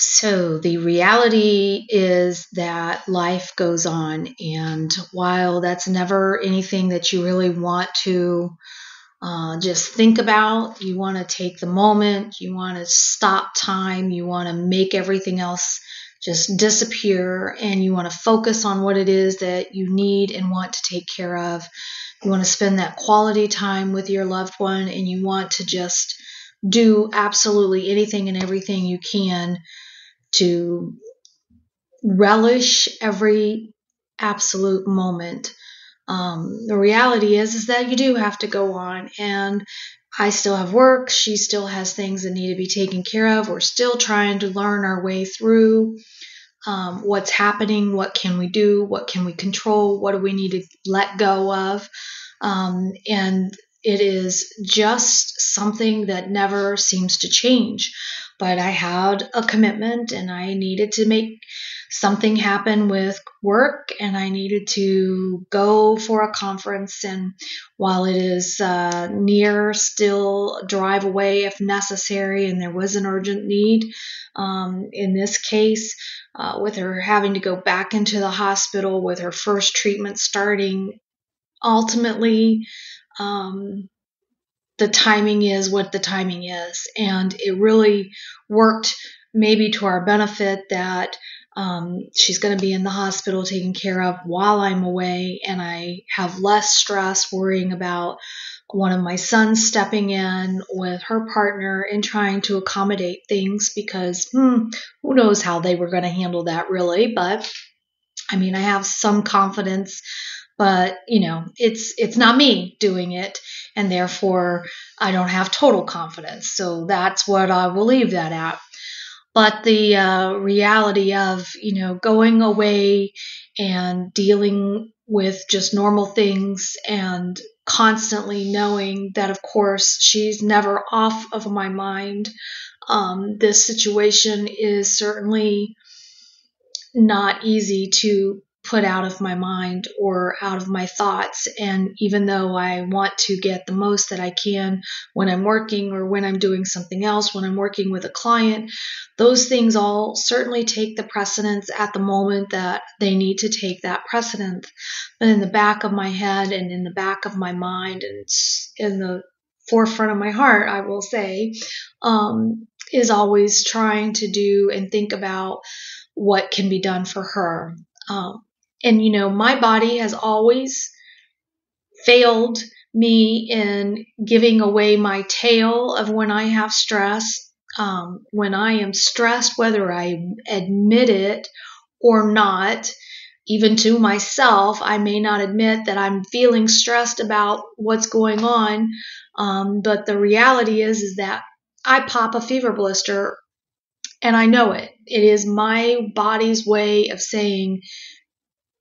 So the reality is that life goes on, and while that's never anything that you really want to just think about, you want to take the moment, you want to stop time, you want to make everything else just disappear, and you want to focus on what it is that you need and want to take care of. You want to spend that quality time with your loved one, and you want to just do absolutely anything and everything you can to relish every absolute moment. The reality is that you do have to go on, and I still have work. She still has things that need to be taken care of. We're still trying to learn our way through what's happening, what can we do, what can we control, what do we need to let go of. And it is just something that never seems to change. But I had a commitment, and I needed to make something happen with work, and I needed to go for a conference. And while it is near, still drive away if necessary, and there was an urgent need. In this case, with her having to go back into the hospital with her first treatment starting, ultimately, the timing is what the timing is. And it really worked maybe to our benefit that she's going to be in the hospital taken care of while I'm away, and I have less stress worrying about one of my sons stepping in with her partner and trying to accommodate things, because who knows how they were going to handle that really. But I mean, I have some confidence, but it's not me doing it, and therefore I don't have total confidence. So that's what I will leave that at. But the reality of, going away and dealing with just normal things, and constantly knowing that, of course, she's never off of my mind. This situation is certainly not easy to put out of my mind or out of my thoughts. And even though I want to get the most that I can when I'm working, or when I'm doing something else, when I'm working with a client, those things all certainly take the precedence at the moment that they need to take that precedence. But in the back of my head, and in the back of my mind, and it's in the forefront of my heart, I will say, is always trying to do and think about what can be done for her. And my body has always failed me in giving away my tail of when I have stress. When I am stressed, whether I admit it or not, even to myself, I may not admit that I'm feeling stressed about what's going on. But the reality is that I pop a fever blister, and I know it. It is my body's way of saying,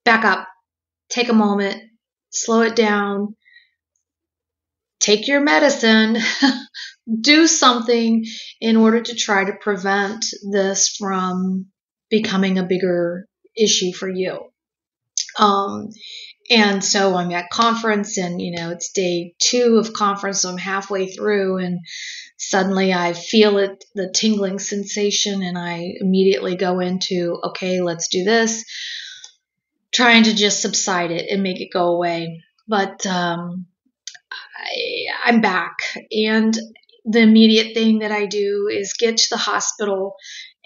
back up, take a moment, slow it down, take your medicine, do something in order to try to prevent this from becoming a bigger issue for you. And so I'm at conference, and it's day 2 of conference, so I'm halfway through, and suddenly I feel it, the tingling sensation, and I immediately go into, okay, let's do this, trying to just subside it and make it go away. But I'm back, and the immediate thing that I do is get to the hospital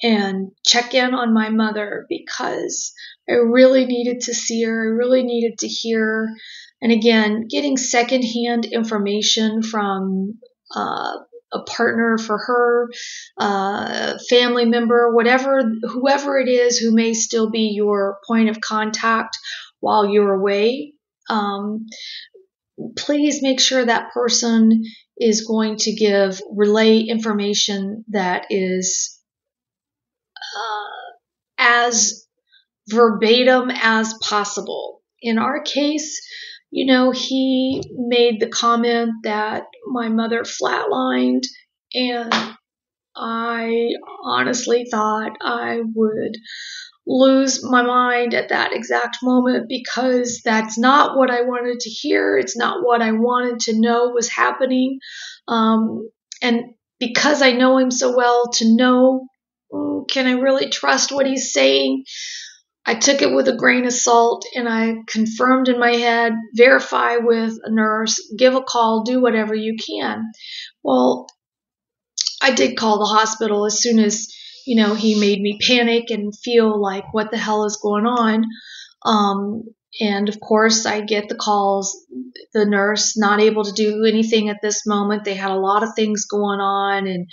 and check in on my mother, because I really needed to see her. I really needed to hear her. And again, getting secondhand information from a partner for her, family member, whoever it is who may still be your point of contact while you're away. Please make sure that person is going to relay information that is as verbatim as possible. In our case, he made the comment that my mother flatlined, and I honestly thought I would lose my mind at that exact moment, because that's not what I wanted to hear. It's not what I wanted to know was happening. And because I know him so well, to know can I really trust what he's saying? I took it with a grain of salt, and I confirmed in my head, verify with a nurse, give a call, do whatever you can. Well, I did call the hospital as soon as, he made me panic and feel like, what the hell is going on? And of course, I get the calls, the nurse not able to do anything at this moment. They had a lot of things going on, and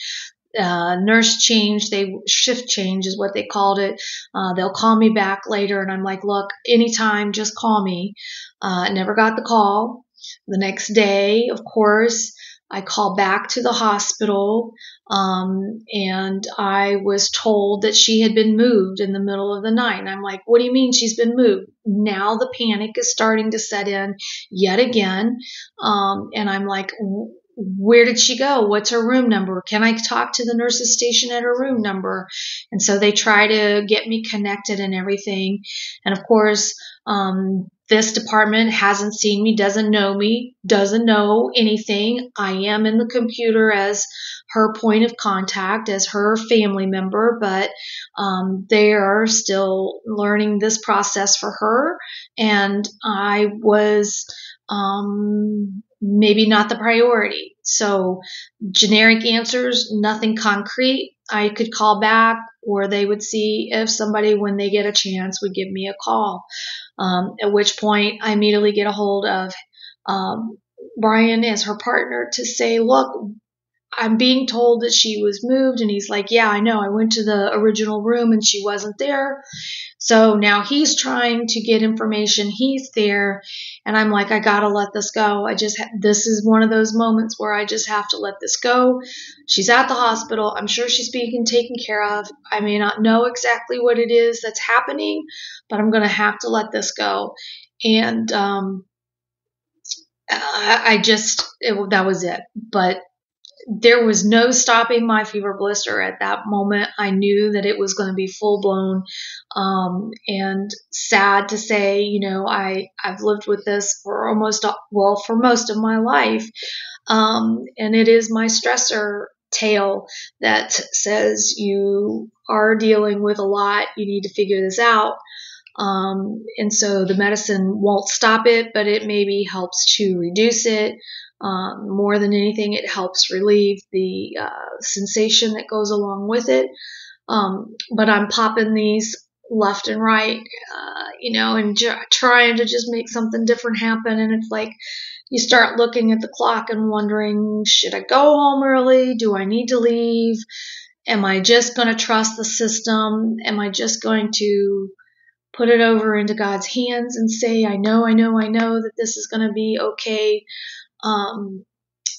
nurse change, shift change is what they called it. They'll call me back later, and I'm like, look, anytime, just call me. Never got the call. The next day, of course, I call back to the hospital, and I was told that she had been moved in the middle of the night. And I'm like, what do you mean she's been moved? Now the panic is starting to set in yet again. And I'm like, where did she go? What's her room number? Can I talk to the nurse's station at her room number? And so they try to get me connected and everything. And of course, this department hasn't seen me, doesn't know anything. I am in the computer as her point of contact, as her family member, but they are still learning this process for her. And I was maybe not the priority. So generic answers, nothing concrete. I could call back, or they would see if somebody, when they get a chance, would give me a call. At which point I immediately get a hold of Brian as her partner to say, look, I'm being told that she was moved. And he's like, yeah, I know. I went to the original room and she wasn't there. So now he's trying to get information. He's there. And I'm like, I got to let this go. This is one of those moments where I just have to let this go. She's at the hospital. I'm sure she's being taken care of. I may not know exactly what it is that's happening, but I'm going to have to let this go. And that was it. But there was no stopping my fever blister at that moment. I knew that it was going to be full blown. And sad to say, I've lived with this for most of my life. And it is my stressor tale that says you are dealing with a lot. You need to figure this out. And so the medicine won't stop it, but it maybe helps to reduce it. More than anything, it helps relieve the sensation that goes along with it. But I'm popping these left and right, and trying to just make something different happen. And it's like you start looking at the clock and wondering, should I go home early? Do I need to leave? Am I just going to trust the system? Am I just going to put it over into God's hands and say, I know that this is going to be okay?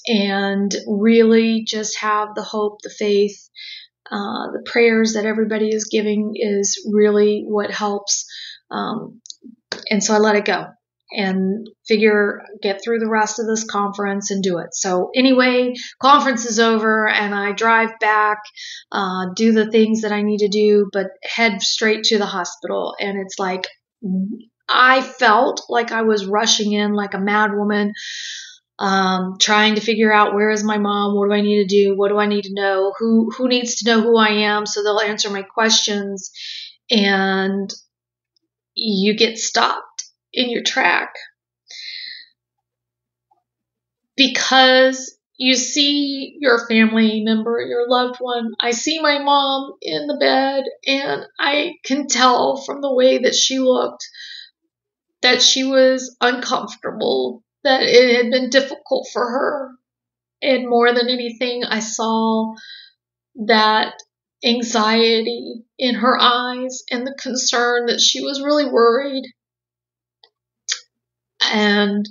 And really just have the hope, the faith, the prayers that everybody is giving is really what helps. And so I let it go and get through the rest of this conference and do it. So anyway, conference is over and I drive back, do the things that I need to do, but head straight to the hospital. And it's like, I felt like I was rushing in like a mad woman, trying to figure out, where is my mom? What do I need to do? What do I need to know? Who needs to know who I am so they'll answer my questions? And you get stopped in your track because you see your family member, your loved one. I see my mom in the bed, and I can tell from the way that she looked that she was uncomfortable, that it had been difficult for her. And more than anything, I saw that anxiety in her eyes and the concern that she was really worried. And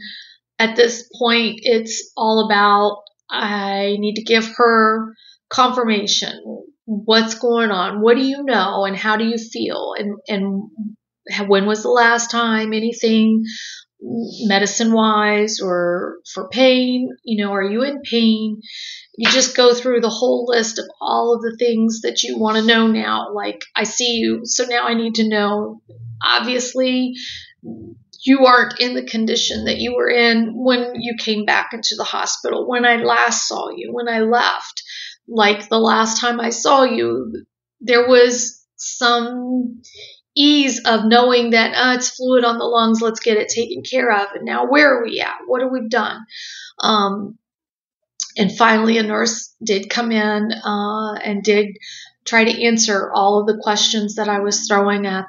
at this point, it's all about, I need to give her confirmation. What's going on? What do you know? And how do you feel? And when was the last time anything medicine-wise or for pain? Are you in pain? You just go through the whole list of all of the things that you want to know now. Like, I see you, so now I need to know. Obviously, you aren't in the condition that you were in when you came back into the hospital, when I last saw you, when I left. Like, the last time I saw you, there was some ease of knowing that it's fluid on the lungs, let's get it taken care of. And now where are we at? What have we done? And finally, a nurse did come in and did try to answer all of the questions that I was throwing at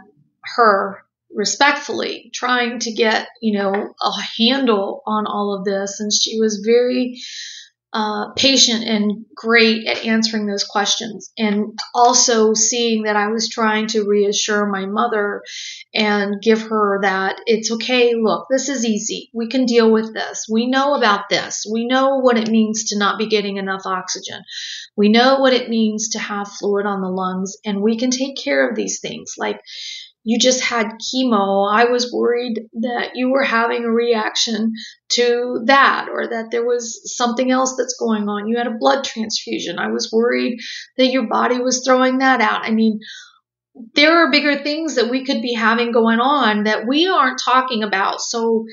her, respectfully, trying to get, a handle on all of this. And she was very patient and great at answering those questions, and also seeing that I was trying to reassure my mother and give her that it's okay. Look, this is easy. We can deal with this. We know about this. We know what it means to not be getting enough oxygen. We know what it means to have fluid on the lungs, and we can take care of these things. Like, you just had chemo. I was worried that you were having a reaction to that, or that there was something else that's going on. You had a blood transfusion. I was worried that your body was throwing that out. I mean, there are bigger things that we could be having going on that we aren't talking about. So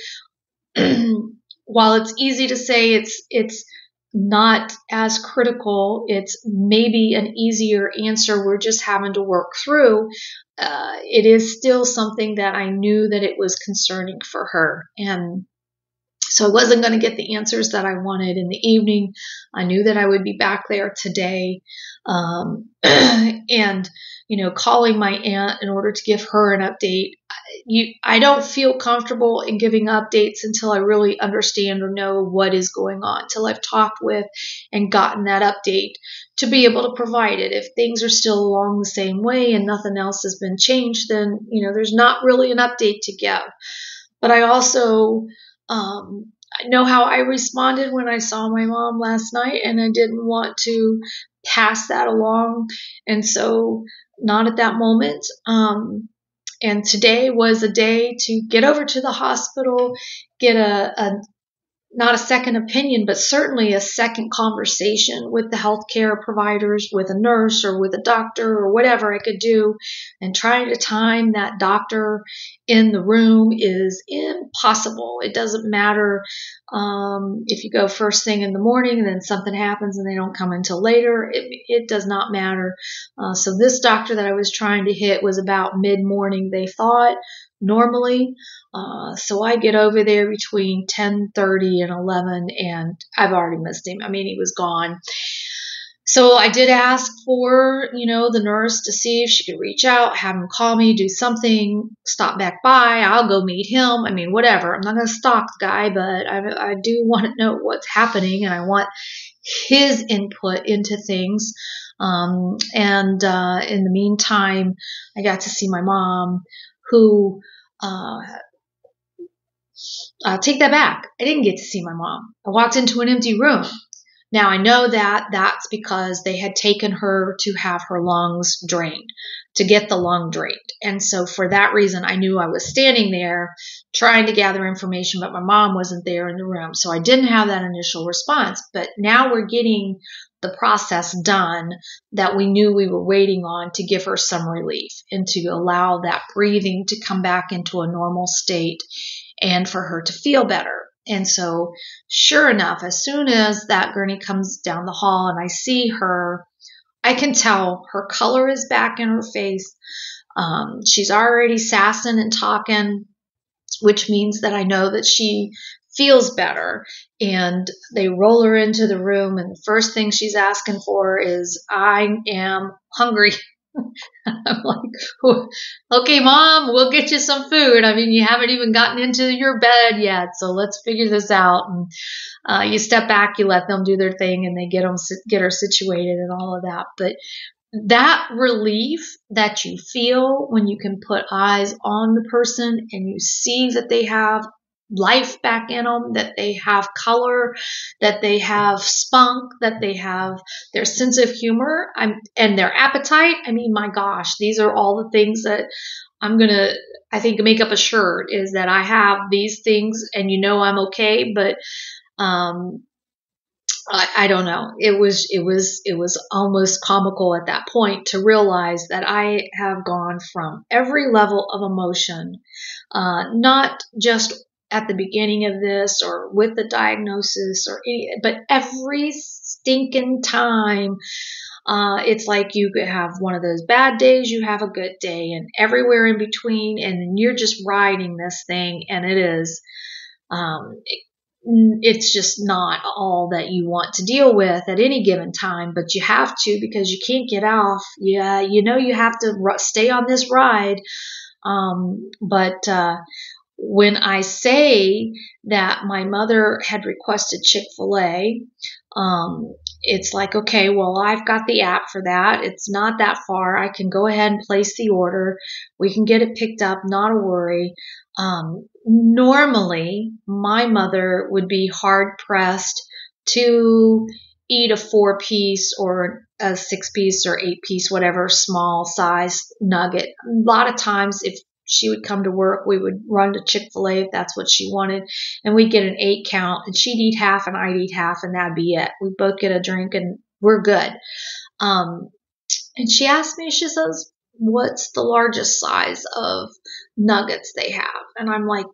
while it's easy to say it's not as critical, it's maybe an easier answer we're just having to work through, it is still something that I knew that it was concerning for her. And so I wasn't going to get the answers that I wanted in the evening. I knew that I would be back there today. And, calling my aunt in order to give her an update. I don't feel comfortable in giving updates until I really understand or know what is going on, until I've talked with and gotten that update to be able to provide it. If things are still along the same way and nothing else has been changed, then, there's not really an update to give. But I also I know how I responded when I saw my mom last night, and I didn't want to pass that along. And so not at that moment. And today was a day to get over to the hospital, get not a second opinion, but certainly a second conversation with the healthcare providers, with a nurse or with a doctor or whatever I could do. And trying to time that doctor in the room is impossible. It doesn't matter if you go first thing in the morning and then something happens and they don't come until later. It does not matter. So this doctor that I was trying to hit was about mid-morning, they thought, normally. So I get over there between 10:30 and 11, and I've already missed him. I mean, he was gone. So I did ask for, the nurse to see if she could reach out, have him call me, do something, stop back by. I'll go meet him. I mean, whatever. I'm not going to stalk the guy, but I do want to know what's happening, and I want his input into things. And in the meantime, I got to see my mom, who take that back. I didn't get to see my mom. I walked into an empty room. Now, I know that that's because they had taken her to have her lungs drained, to get the lung drained. And so for that reason, I knew I was standing there trying to gather information, but my mom wasn't there in the room. So I didn't have that initial response. But now we're getting the process done that we knew we were waiting on to give her some relief and to allow that breathing to come back into a normal state and for her to feel better. And so sure enough, as soon as that gurney comes down the hall and I see her, I can tell her color is back in her face. She's already sassing and talking, which means that I know that she feels better. And they roll her into the room, and the first thing she's asking for is, I am hungry. I'm like, okay, Mom, we'll get you some food. I mean, you haven't even gotten into your bed yet, so let's figure this out. And you step back, you let them do their thing, and they get her situated and all of that. But that relief that you feel when you can put eyes on the person and you see that they have life back in them, that they have color, that they have spunk, that they have their sense of humor, and their appetite. I mean, my gosh, these are all the things that I'm going to, I think, make up a shirt, is that I have these things and I'm okay. But I don't know. It was almost comical at that point to realize that I have gone from every level of emotion, not just at the beginning of this or with the diagnosis but every stinking time It's like you have one of those bad days, you have a good day, and everywhere in between, and you're just riding this thing, and it is, it's just not all that you want to deal with at any given time, but you have to because you can't get off. Yeah, you have to stay on this ride. But when I say that my mother had requested Chick-fil-A, it's like, okay, well, I've got the app for that. It's not that far. I can go ahead and place the order. We can get it picked up, not a worry. Normally, my mother would be hard pressed to eat a 4-piece or a 6-piece or 8-piece, whatever small size nugget. A lot of times, if she would come to work, we would run to Chick-fil-A if that's what she wanted, and we'd get an 8 count, and she'd eat half and I'd eat half, and that'd be it. We'd both get a drink and we're good. And she asked me, she says, what's the largest size of nuggets they have? And I'm like,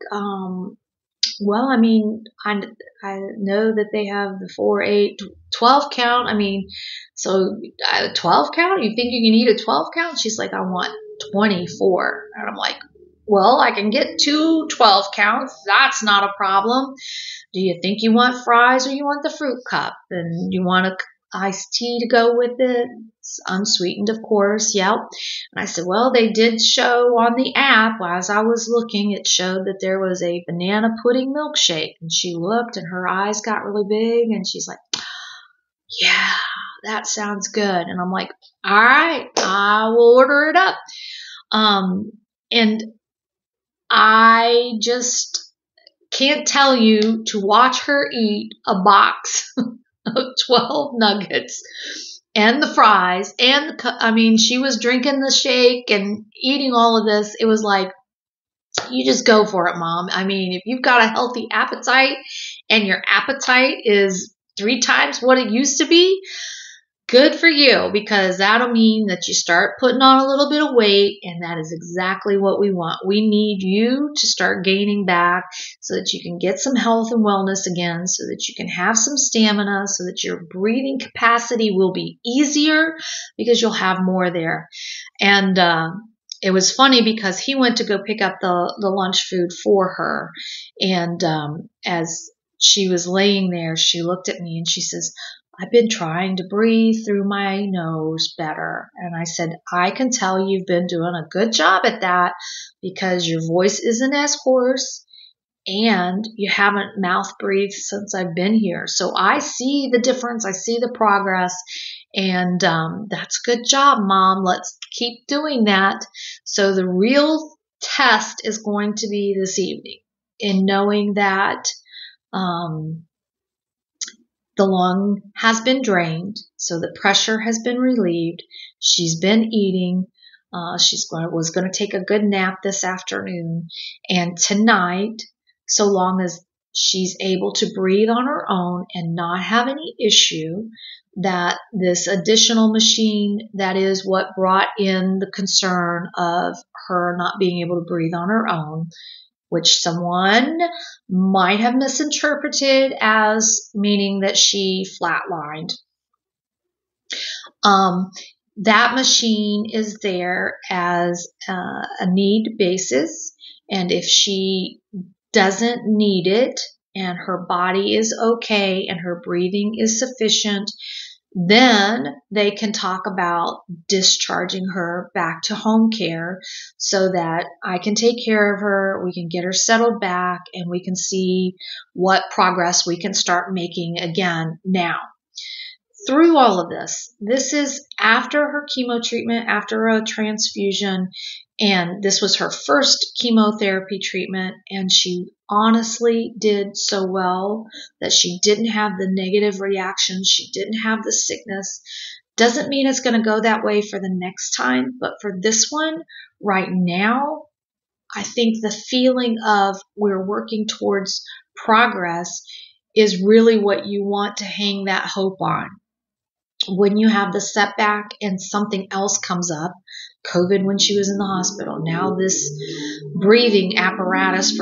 well, I mean, I know that they have the 4, 8, 12 count. I mean, so 12 count? You think you can eat a 12 count? She's like, I want 24. And I'm like, well, I can get 2 12 counts. That's not a problem. Do you think you want fries or you want the fruit cup? And you want a iced tea to go with it? It's unsweetened, of course. Yep. And I said, well, they did show on the app, as I was looking, it showed that there was a banana pudding milkshake. And she looked and her eyes got really big and she's like, yeah, that sounds good. And I'm like, all right, I will order it up. And I just can't tell you to watch her eat a box of 12 nuggets and the fries and she was drinking the shake and eating all of this. It was like, you just go for it, Mom. I mean, if you've got a healthy appetite and your appetite is 3 times what it used to be, good for you, because that'll mean that you start putting on a little bit of weight, and that is exactly what we want. We need you to start gaining back so that you can get some health and wellness again, so that you can have some stamina, so that your breathing capacity will be easier because you'll have more there. And it was funny because he went to go pick up the lunch food for her, and as she was laying there, she looked at me and she says, I've been trying to breathe through my nose better. And I said, I can tell you've been doing a good job at that because your voice isn't as hoarse and you haven't mouth breathed since I've been here. So I see the difference. I see the progress. And that's a good job, Mom. Let's keep doing that. So the real test is going to be this evening in knowing that the lung has been drained, so the pressure has been relieved. She's been eating. Was going to take a good nap this afternoon. And tonight, so long as she's able to breathe on her own and not have any issue, that this additional machine, that is what brought in the concern of her not being able to breathe on her own, which someone might have misinterpreted as meaning that she flatlined. That machine is there as a need basis, and if she doesn't need it and her body is okay and her breathing is sufficient, then they can talk about discharging her back to home care so that I can take care of her, we can get her settled back, and we can see what progress we can start making again now. Through all of this is after her chemo treatment, after a transfusion, and this was her first chemotherapy treatment, and she honestly did so well that she didn't have the negative reactions. She didn't have the sickness. Doesn't mean it's going to go that way for the next time, but for this one, right now, I think the feeling of we're working towards progress is really what you want to hang that hope on. When you have the setback and something else comes up, COVID when she was in the hospital, now this breathing apparatus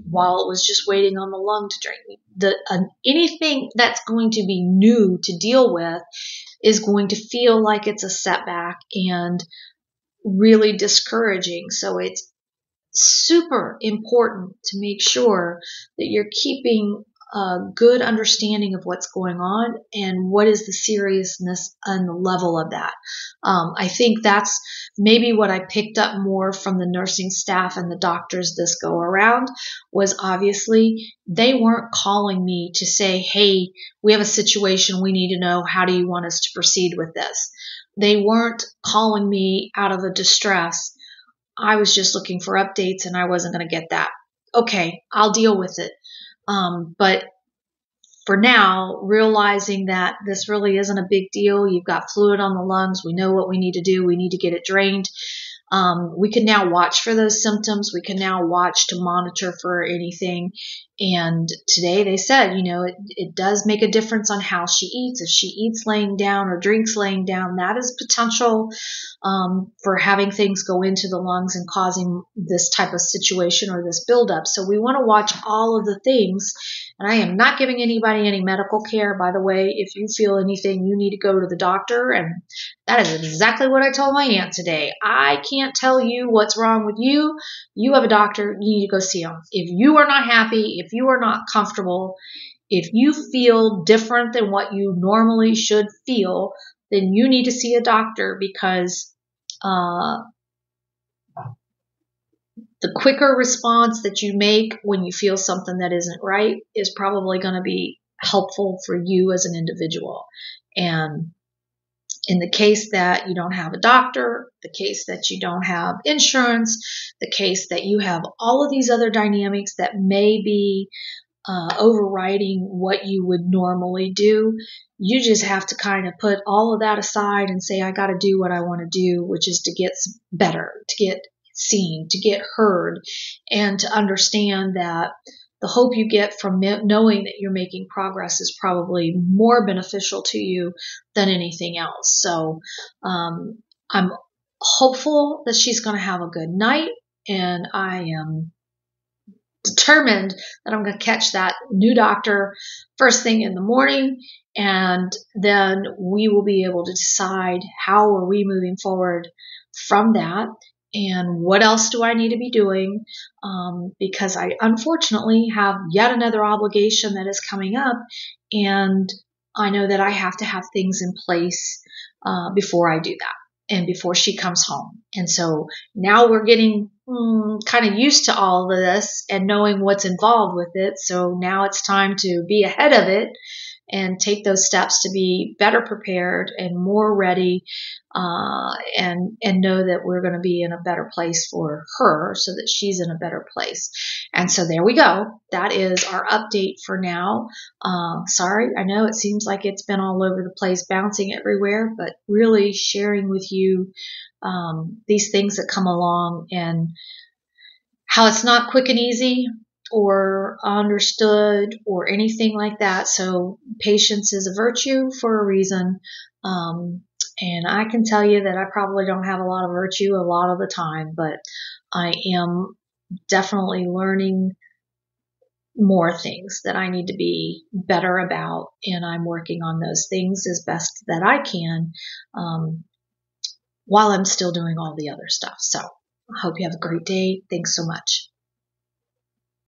while it was just waiting on the lung to drain. Anything that's going to be new to deal with is going to feel like it's a setback and really discouraging. So it's super important to make sure that you're keeping a good understanding of what's going on and what is the seriousness and the level of that. I think that's maybe what I picked up more from the nursing staff and the doctors this go around was obviously they weren't calling me to say, hey, we have a situation, we need to know, how do you want us to proceed with this? They weren't calling me out of a distress. I was just looking for updates and I wasn't going to get that. Okay, I'll deal with it. But for now, realizing that this really isn't a big deal. You've got fluid on the lungs. We know what we need to do. We need to get it drained. We can now watch for those symptoms. We can now watch to monitor for anything. And today they said, it does make a difference on how she eats. If she eats laying down or drinks laying down, that is potential for having things go into the lungs and causing this type of situation or this buildup. So we want to watch all of the things. And I am not giving anybody any medical care, by the way. If you feel anything, you need to go to the doctor. And that is exactly what I told my aunt today. I can't tell you what's wrong with you. You have a doctor. You need to go see him. If you are not happy, if you are not comfortable, if you feel different than what you normally should feel, then you need to see a doctor because the quicker response that you make when you feel something that isn't right is probably going to be helpful for you as an individual. And in the case that you don't have a doctor, the case that you don't have insurance, the case that you have all of these other dynamics that may be overriding what you would normally do, you just have to kind of put all of that aside and say, I got to do what I want to do, which is to get better, to get seen, to get heard, and to understand that the hope you get from knowing that you're making progress is probably more beneficial to you than anything else. So I'm hopeful that she's going to have a good night, and I am determined that I'm going to catch that new doctor first thing in the morning, and then we will be able to decide how are we moving forward from that. And what else do I need to be doing? Because I unfortunately have yet another obligation that is coming up, and I know that I have to have things in place before I do that and before she comes home. And so now we're getting kind of used to all of this and knowing what's involved with it. So now it's time to be ahead of it and take those steps to be better prepared and more ready, and know that we're going to be in a better place for her so that she's in a better place. And so there we go. That is our update for now. Sorry, I know it seems like it's been all over the place, bouncing everywhere, but really sharing with you these things that come along and how it's not quick and easy or understood or anything like that. So patience is a virtue for a reason. And I can tell you that I probably don't have a lot of virtue a lot of the time, but I am definitely learning more things that I need to be better about. And I'm working on those things as best that I can, while I'm still doing all the other stuff. So I hope you have a great day. Thanks so much.